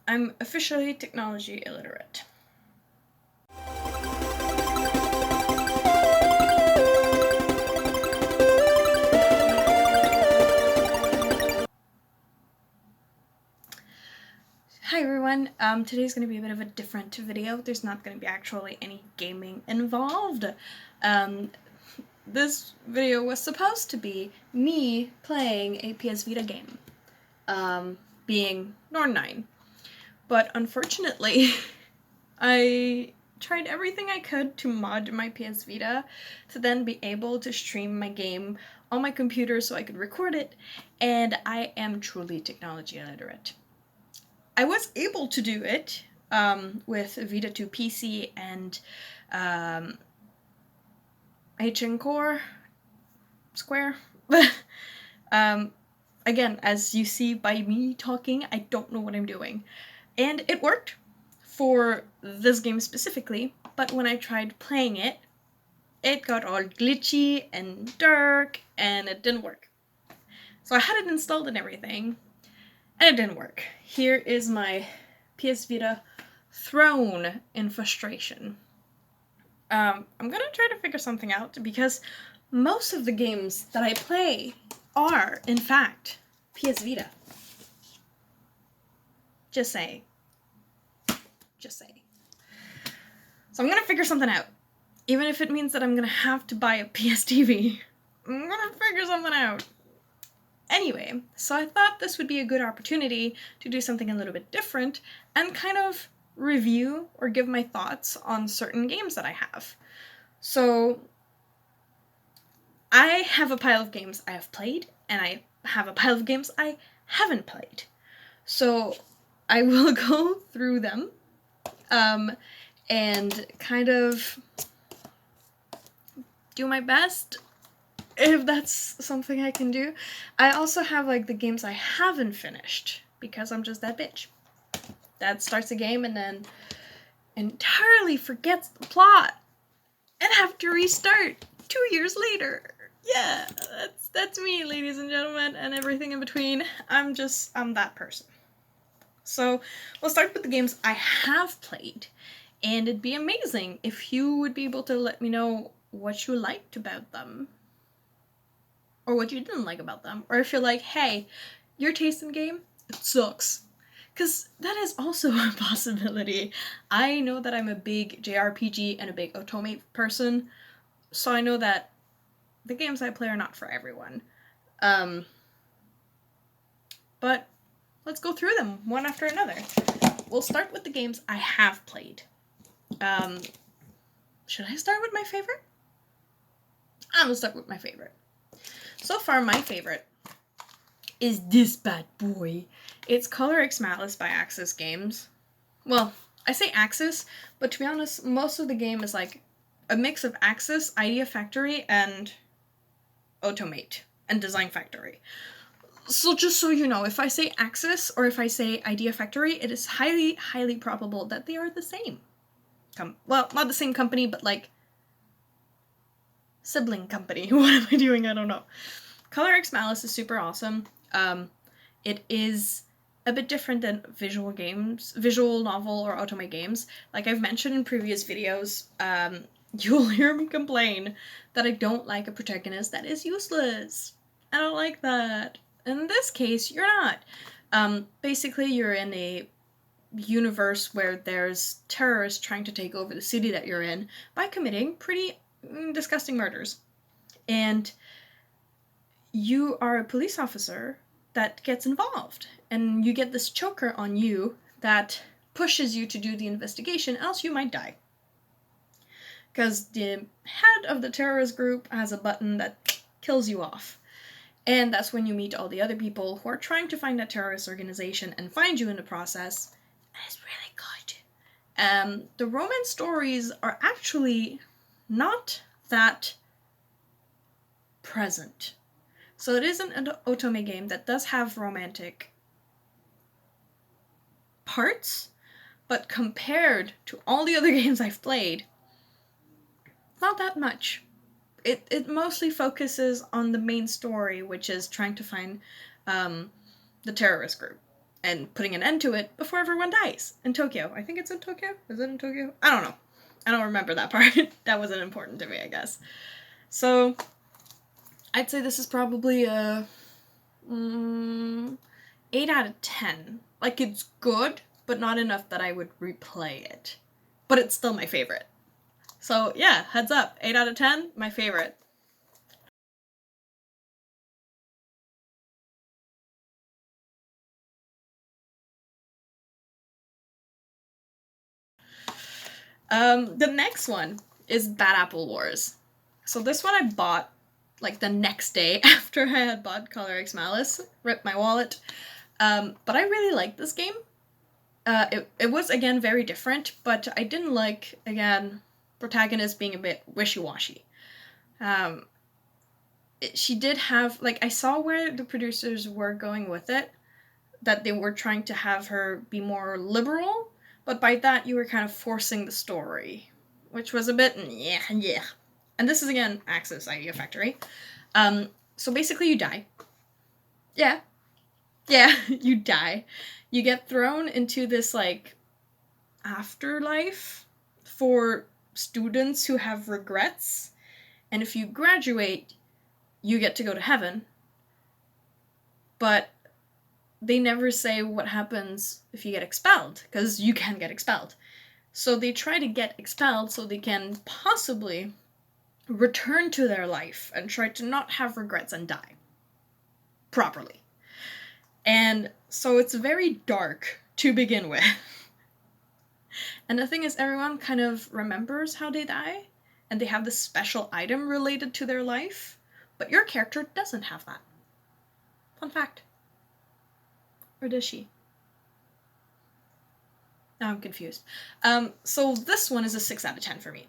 I'm officially technology illiterate. Hi everyone, today's going to be a bit of a different video. There's not going to be actually any gaming involved. This video was supposed to be me playing a PSVita game, being Norn 9. But unfortunately, I tried everything I could to mod my PS Vita to then be able to stream my game on my computer so I could record it, and I am truly technology illiterate. I was able to do it with Vita 2 PC and HN Core Square. Again, as you see by me talking, I don't know what I'm doing. And it worked for this game specifically, but when I tried playing it, it got all glitchy and dark, and it didn't work. So I had it installed and everything, and it didn't work. Here is my PS Vita thrown in frustration. I'm gonna try to figure something out, because most of the games that I play are, in fact, PS Vita. Just saying. Just saying. So I'm gonna figure something out. Even if it means that I'm gonna have to buy a PS TV. I'm gonna figure something out. Anyway, so I thought this would be a good opportunity to do something a little bit different and kind of review or give my thoughts on certain games that I have. So I have a pile of games I have played, and I have a pile of games I haven't played. So I will go through them and kind of do my best, if that's something I can do. I also have like the games I haven't finished, because I'm just that bitch that starts a game and then entirely forgets the plot and have to restart 2 years later. Yeah, that's me, ladies and gentlemen, and everything in between. I'm that person. So we'll start with the games I have played, and it'd be amazing if you would be able to let me know what you liked about them, or what you didn't like about them, or if you're like, hey, your taste in game, it sucks. Because that is also a possibility. I know that I'm a big JRPG and a big otome person, so I know that the games I play are not for everyone. But let's go through them one after another. We'll start with the games I have played. Should I start with my favorite? I'm gonna start with my favorite. So far, my favorite is this bad boy. It's Color X Malice by Axis Games. Well, I say Axis, but to be honest, most of the game is like a mix of Axis, Idea Factory, and Automate, and Design Factory. So just so you know, if I say Axis or if I say Idea Factory, it is highly, highly probable that they are the same. Well, not the same company, but like sibling company. What am I doing? I don't know. Color X Malice is super awesome. It is a bit different than visual novel or otome games. Like I've mentioned in previous videos, you'll hear me complain that I don't like a protagonist that is useless. I don't like that. In this case, you're not. Basically, you're in a universe where there's terrorists trying to take over the city that you're in by committing pretty disgusting murders. And you are a police officer that gets involved, and you get this choker on you that pushes you to do the investigation, else you might die. Because the head of the terrorist group has a button that kills you off. And that's when you meet all the other people who are trying to find that terrorist organization and find you in the process. And it's really good. The romance stories are actually not that present. So it is an otome game that does have romantic parts, but compared to all the other games I've played, not that much. It mostly focuses on the main story, which is trying to find the terrorist group. and putting an end to it before everyone dies in Tokyo. I think it's in Tokyo. Is it in Tokyo? I don't know. I don't remember that part. That wasn't important to me, I guess. So I'd say this is probably a 8 out of 10. Like, it's good, but not enough that I would replay it. But it's still my favorite. So yeah, heads up. 8 out of 10, my favorite. The next one is Bad Apple Wars. So this one I bought like the next day after I had bought Color X Malice, ripped my wallet. But I really liked this game. It was, again, very different, but I didn't like, again, Protagonist being a bit wishy-washy. She did have, like, I saw where the producers were going with it, that they were trying to have her be more liberal, but by that you were kind of forcing the story, which was a bit, yeah. And this is, again, Axis Idea Factory. So basically you die. Yeah, you die. You get thrown into this, like, afterlife for students who have regrets, and if you graduate, you get to go to heaven. But they never say what happens if you get expelled, because you can get expelled. So they try to get expelled so they can possibly return to their life and try to not have regrets and die properly. And so it's very dark to begin with. And the thing is, everyone kind of remembers how they die, and they have this special item related to their life, but your character doesn't have that. Fun fact. Or does she? Now I'm confused. So this one is a 6 out of 10 for me,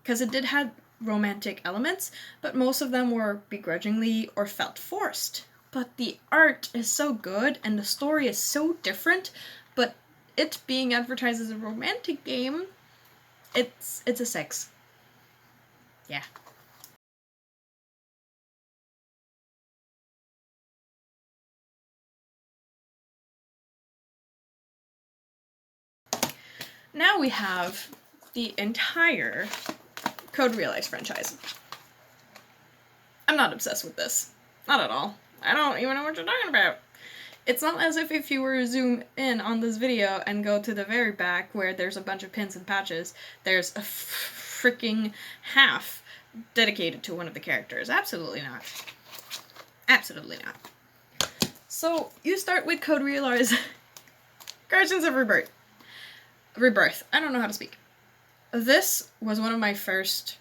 because it did have romantic elements, but most of them were begrudgingly or felt forced. But the art is so good, and the story is so different, but it being advertised as a romantic game, it's a 6. Yeah. Now we have the entire Code Realize franchise. I'm not obsessed with this. Not at all. I don't even know what you're talking about. It's not as if you were to zoom in on this video and go to the very back where there's a bunch of pins and patches, there's a freaking half dedicated to one of the characters. Absolutely not. Absolutely not. So, you start with Code Realize Guardians of Rebirth. I don't know how to speak. This was one of my first,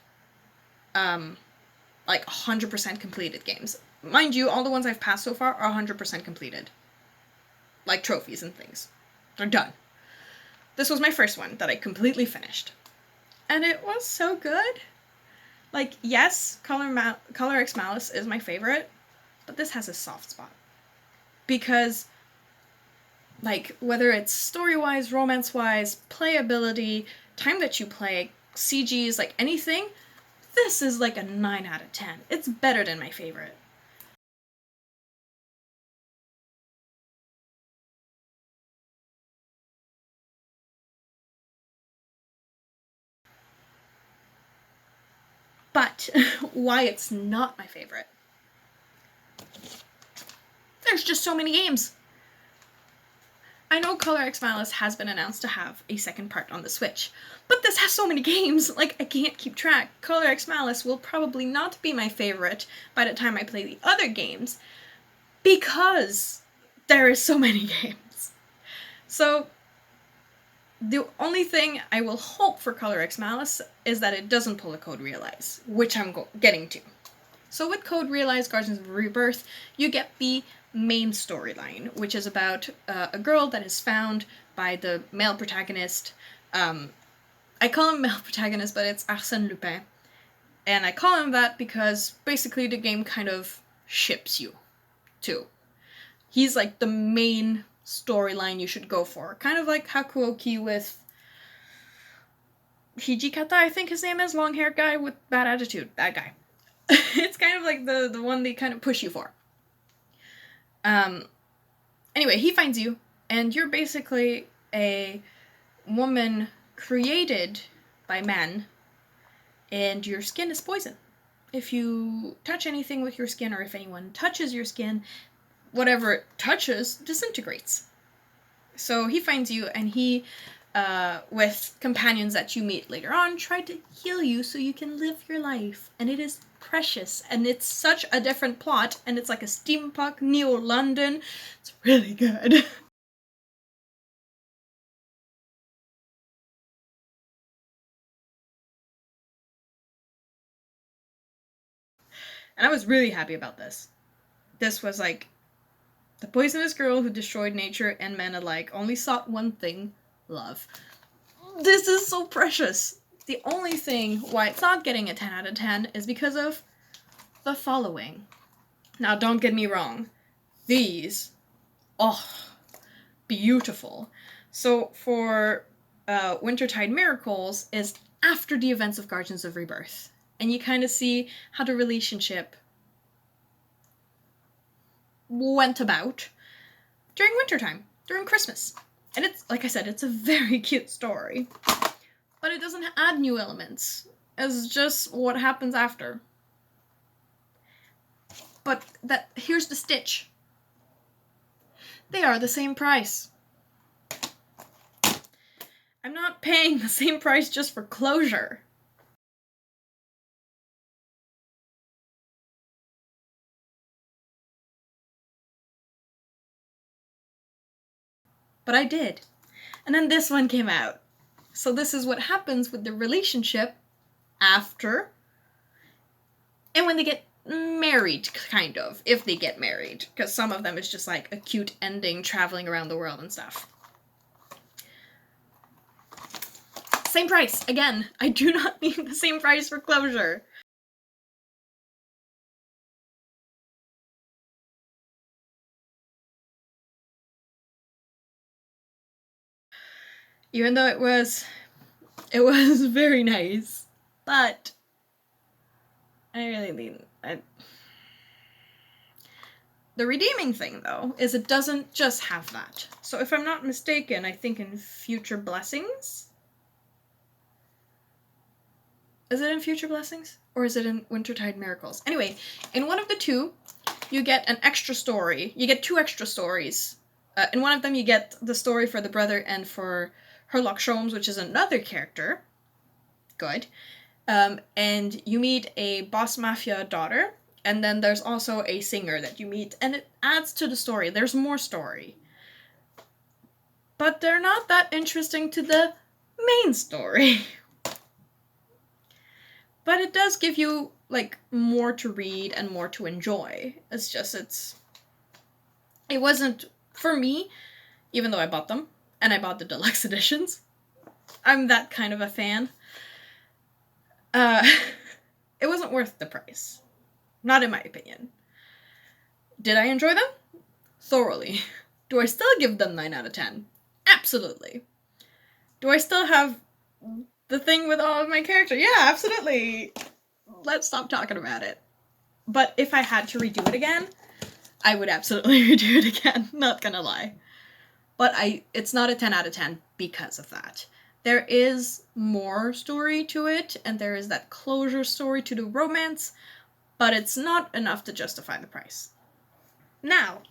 like, 100% completed games. Mind you, all the ones I've passed so far are 100% completed. Like trophies and things. They're done. This was my first one that I completely finished. And it was so good. Like, yes, Color X Malice is my favorite, but this has a soft spot. Because, like, whether it's story-wise, romance-wise, playability, time that you play, CGs, like anything, this is like a 9 out of 10. It's better than my favorite. But why it's not my favorite? There's just so many games. I know Color X Malice has been announced to have a second part on the Switch, but this has so many games, like, I can't keep track. Color X Malice will probably not be my favorite by the time I play the other games, because there is so many games. So, the only thing I will hope for Color X Malice is that it doesn't pull a Code Realize, which I'm getting to. So with Code Realize Guardians of Rebirth, you get the main storyline, which is about a girl that is found by the male protagonist. I call him male protagonist, but it's Arsène Lupin. And I call him that because basically the game kind of ships you, too. He's like the main storyline you should go for. Kind of like Hakuoki with Hijikata, I think his name is, long-haired guy with bad attitude. Bad guy. It's kind of like the one they kind of push you for. Anyway, he finds you, And you're basically a woman created by men, and your skin is poison. If you touch anything with your skin, or if anyone touches your skin, whatever it touches disintegrates. So he finds you, and he, with companions that you meet later on, tried to heal you so you can live your life. And it is precious, and it's such a different plot, and it's like a steampunk neo-London. It's really good. And I was really happy about this. This was like the poisonous girl who destroyed nature and men alike only sought one thing: love. This is so precious. The only thing why it's not getting a 10 out of 10 is because of the following. Now, don't get me wrong. These, oh, beautiful. So for Wintertide Miracles is after the events of Guardians of Rebirth. And you kind of see how the relationship went about during wintertime, during Christmas. And it's, like I said, it's a very cute story. But it doesn't add new elements. It's just what happens after. But here's the stitch. They are the same price. I'm not paying the same price just for closure. But I did. And then this one came out. So this is what happens with the relationship after and when they get married, kind of, if they get married, because some of them is just like a cute ending, traveling around the world and stuff. Same price. Again, I do not need the same price for closure. Even though it was very nice, but I really need the redeeming thing, though, is it doesn't just have that. So if I'm not mistaken, I think in Future Blessings? Is it in Future Blessings? Or is it in Wintertide Miracles? Anyway, in one of the two, you get an extra story. You get 2 extra stories. In one of them, you get the story for the brother and for Herlock Sholmes, which is another character. Good. And you meet a boss mafia daughter, and then there's also a singer that you meet, and it adds to the story. There's more story. But they're not that interesting to the main story. But it does give you, like, more to read and more to enjoy. It's just, it wasn't, for me, even though I bought them, and I bought the deluxe editions, I'm that kind of a fan, it wasn't worth the price. Not in my opinion. Did I enjoy them? Thoroughly. Do I still give them 9 out of 10? Absolutely. Do I still have the thing with all of my characters? Yeah, absolutely. Let's stop talking about it. But if I had to redo it again, I would absolutely redo it again. Not gonna lie. But it's not a 10 out of 10 because of that. There is more story to it, and there is that closure story to the romance, but it's not enough to justify the price. Now,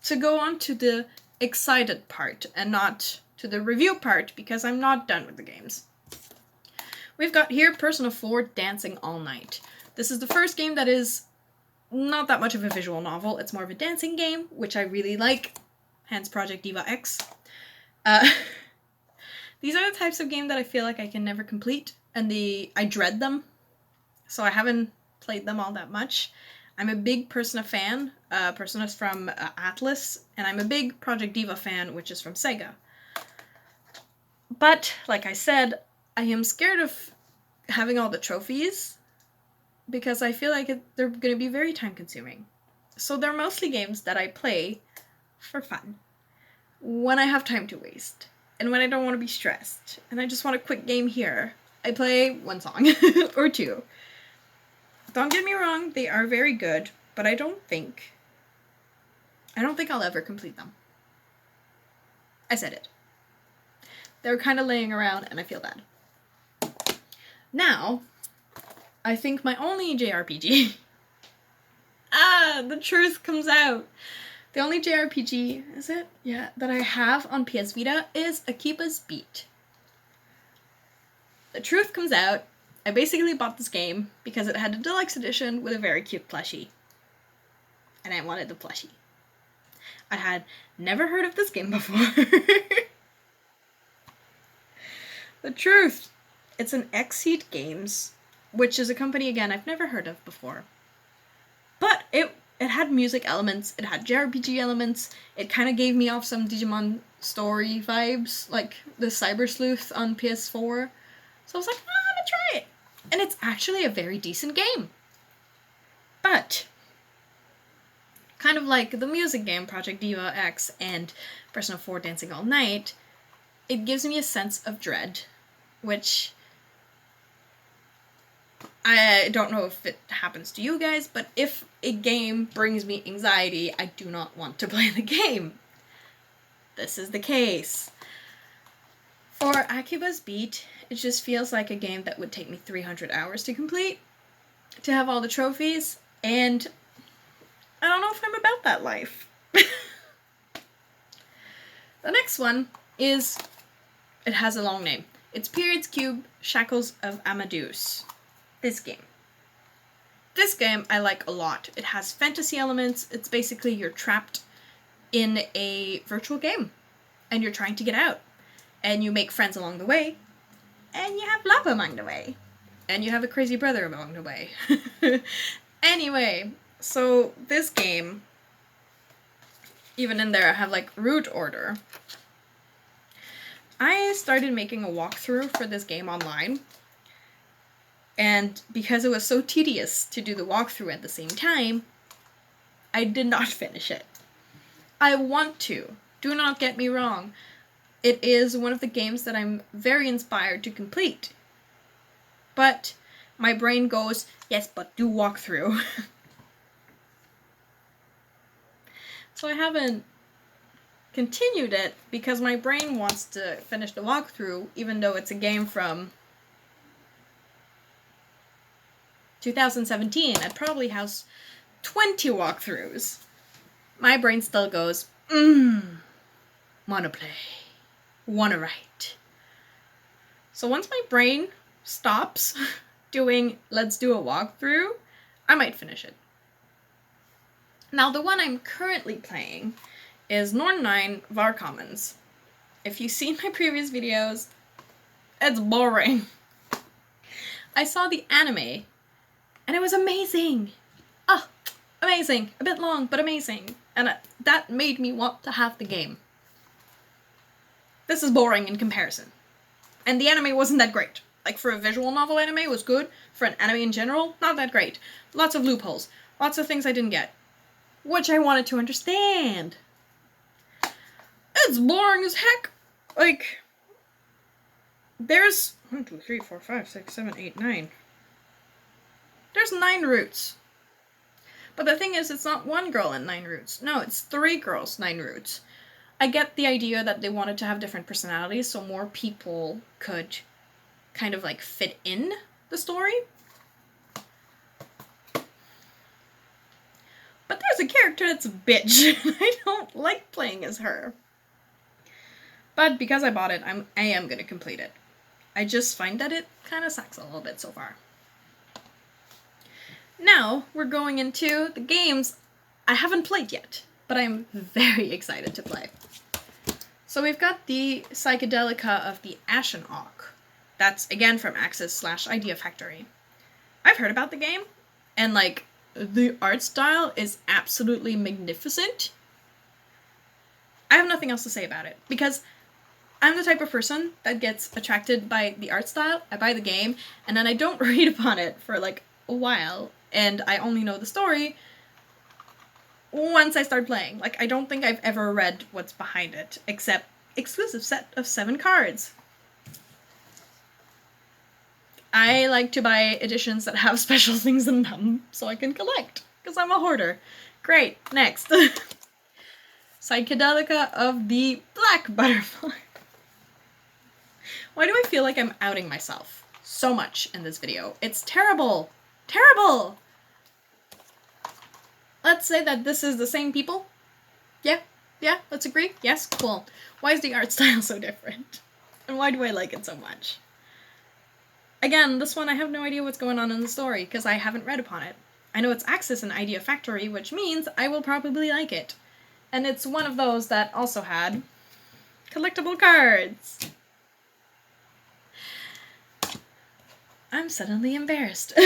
to go on to the excited part, and not to the review part, because I'm not done with the games. We've got here Persona 4 Dancing All Night. This is the first game that is not that much of a visual novel. It's more of a dancing game, which I really like. Hence Project Diva X. These are the types of game that I feel like I can never complete, and I dread them, so I haven't played them all that much. I'm a big Persona fan. Persona's from Atlas, and I'm a big Project Diva fan, which is from Sega. But, like I said, I am scared of having all the trophies, because I feel like they're going to be very time-consuming. So they're mostly games that I play for fun, when I have time to waste, and when I don't want to be stressed, and I just want a quick game here. I play one song, or 2. Don't get me wrong, they are very good, but I don't think I'll ever complete them. I said it. They were kind of laying around, and I feel bad. Now, I think my only JRPG... the truth comes out. The only JRPG, is it? Yeah, that I have on PS Vita is Akiba's Beat. The truth comes out. I basically bought this game because it had a deluxe edition with a very cute plushie. And I wanted the plushie. I had never heard of this game before. The truth. It's an Xseed Games, which is a company, again, I've never heard of before. But it had music elements, it had JRPG elements, it kind of gave me off some Digimon story vibes, like the Cyber Sleuth on PS4. So I was like, I'm gonna try it. And it's actually a very decent game. But, kind of like the music game Project Diva X and Persona 4 Dancing All Night, it gives me a sense of dread, which I don't know if it happens to you guys, but if a game brings me anxiety, I do not want to play the game. This is the case. For Akiba's Beat, it just feels like a game that would take me 300 hours to complete, to have all the trophies, and I don't know if I'm about that life. The next one is, it has a long name. It's Periods Cube Shackles of Amadeus. This game I like a lot. It has fantasy elements. It's basically you're trapped in a virtual game and you're trying to get out. And you make friends along the way. And you have love along the way. And you have a crazy brother along the way. Anyway, so this game, even in there I have like route order. I started making a walkthrough for this game online. And because it was so tedious to do the walkthrough at the same time, I did not finish it. I want to. Do not get me wrong. It is one of the games that I'm very inspired to complete. But my brain goes, yes, but do walkthrough. So I haven't continued it because my brain wants to finish the walkthrough, even though it's a game from 2017. It probably has 20 walkthroughs. My brain still goes, wanna play, wanna write. So once my brain stops doing let's do a walkthrough, I might finish it. Now the one I'm currently playing is Norn 9 Var Commons. If you've seen my previous videos, it's boring. I saw the anime, and it was amazing! Oh, amazing! A bit long, but amazing. And that made me want to have the game. This is boring in comparison. And the anime wasn't that great. Like, for a visual novel anime, it was good. For an anime in general, not that great. Lots of loopholes. Lots of things I didn't get. Which I wanted to understand. It's boring as heck! Like, there's 1, 2, 3, 4, 5, 6, 7, 8, 9. There's 9 routes. But the thing is, it's not one girl and 9 routes. No, it's 3 girls, 9 routes. I get the idea that they wanted to have different personalities so more people could kind of like fit in the story. But there's a character that's a bitch. I don't like playing as her. But because I bought it, I am going to complete it. I just find that it kind of sucks a little bit so far. Now, we're going into the games I haven't played yet, but I'm very excited to play. So we've got the Psychedelica of the Ashen Auk. That's, again, from Axis/Idea Factory. I've heard about the game, and, like, the art style is absolutely magnificent. I have nothing else to say about it, because I'm the type of person that gets attracted by the art style. I buy the game, and then I don't read upon it for, like, a while, and I only know the story once I start playing. Like, I don't think I've ever read what's behind it, except exclusive set of 7 cards. I like to buy editions that have special things in them so I can collect, because I'm a hoarder. Great, next. Psychedelica of the Black Butterfly. Why do I feel like I'm outing myself so much in this video? It's terrible. Terrible! Let's say that this is the same people. Yeah? Yeah? Let's agree? Yes? Cool. Why is the art style so different? And why do I like it so much? Again, this one I have no idea what's going on in the story, because I haven't read upon it. I know it's Axis and Idea Factory, which means I will probably like it. And it's one of those that also had collectible cards. I'm suddenly embarrassed.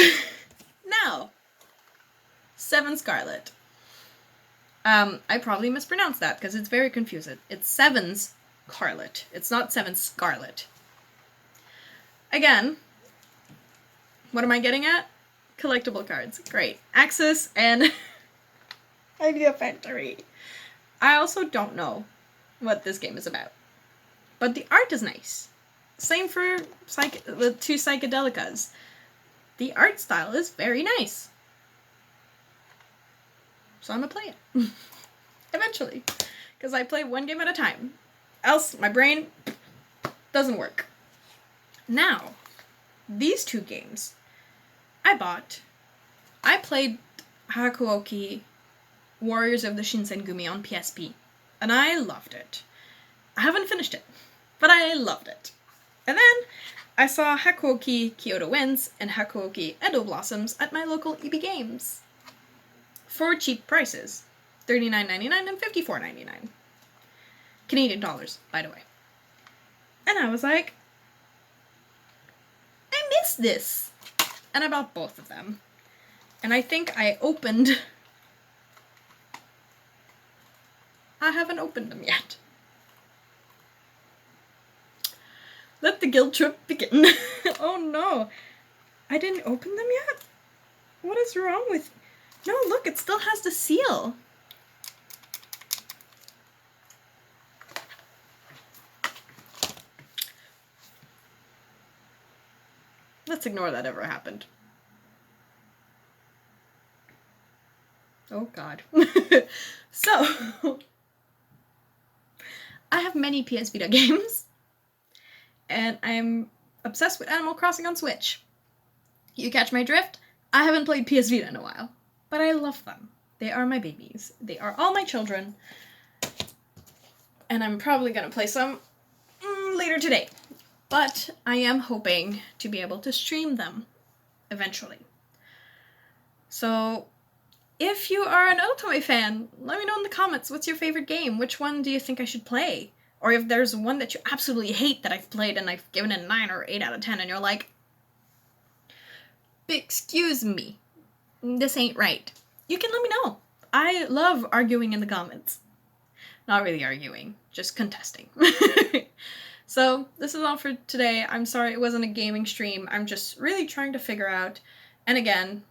Now, 7 Scarlet. I probably mispronounced that because it's very confusing. It's 7's Scarlet. It's not 7 Scarlet. Again, what am I getting at? Collectible cards. Great. Axis and Idea Factory. I also don't know what this game is about. But the art is nice. Same for the 2 Psychedelicas. The art style is very nice. So I'm gonna play it. Eventually. Because I play one game at a time. Else, my brain doesn't work. Now, these 2 games I played Hakuoki Warriors of the Shinsengumi on PSP. And I loved it. I haven't finished it. But I loved it. And then I saw Hakuoki Kyoto Winds and Hakuoki Edo Blossoms at my local EB Games. For cheap prices. $39.99 and $54.99. Canadian dollars, by the way. And I was like, I miss this. And I bought both of them. And I think I haven't opened them yet. Let the guilt trip begin. Oh no. I didn't open them yet? What is wrong with... No, look, it still has the seal. Let's ignore that ever happened. Oh god. So, I have many PSVita games, and I'm obsessed with Animal Crossing on Switch. You catch my drift? I haven't played PSVita in a while, but I love them. They are my babies. They are all my children, and I'm probably gonna play some later today. But I am hoping to be able to stream them eventually. So, if you are an Otome fan, let me know in the comments, what's your favorite game? Which one do you think I should play? Or if there's one that you absolutely hate that I've played and I've given it a 9 or 8 out of 10 and you're like, excuse me, this ain't right. You can let me know. I love arguing in the comments. Not really arguing, just contesting. So, this is all for today. I'm sorry it wasn't a gaming stream. I'm just really trying to figure out, and again,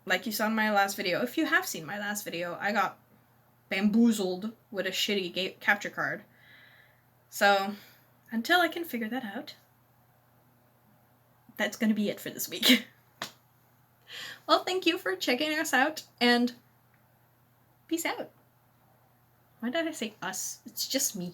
like you saw in my last video, if you have seen my last video, I got bamboozled with a shitty capture card. So, until I can figure that out, that's gonna be it for this week. Well, thank you for checking us out, and peace out. Why did I say us? It's just me.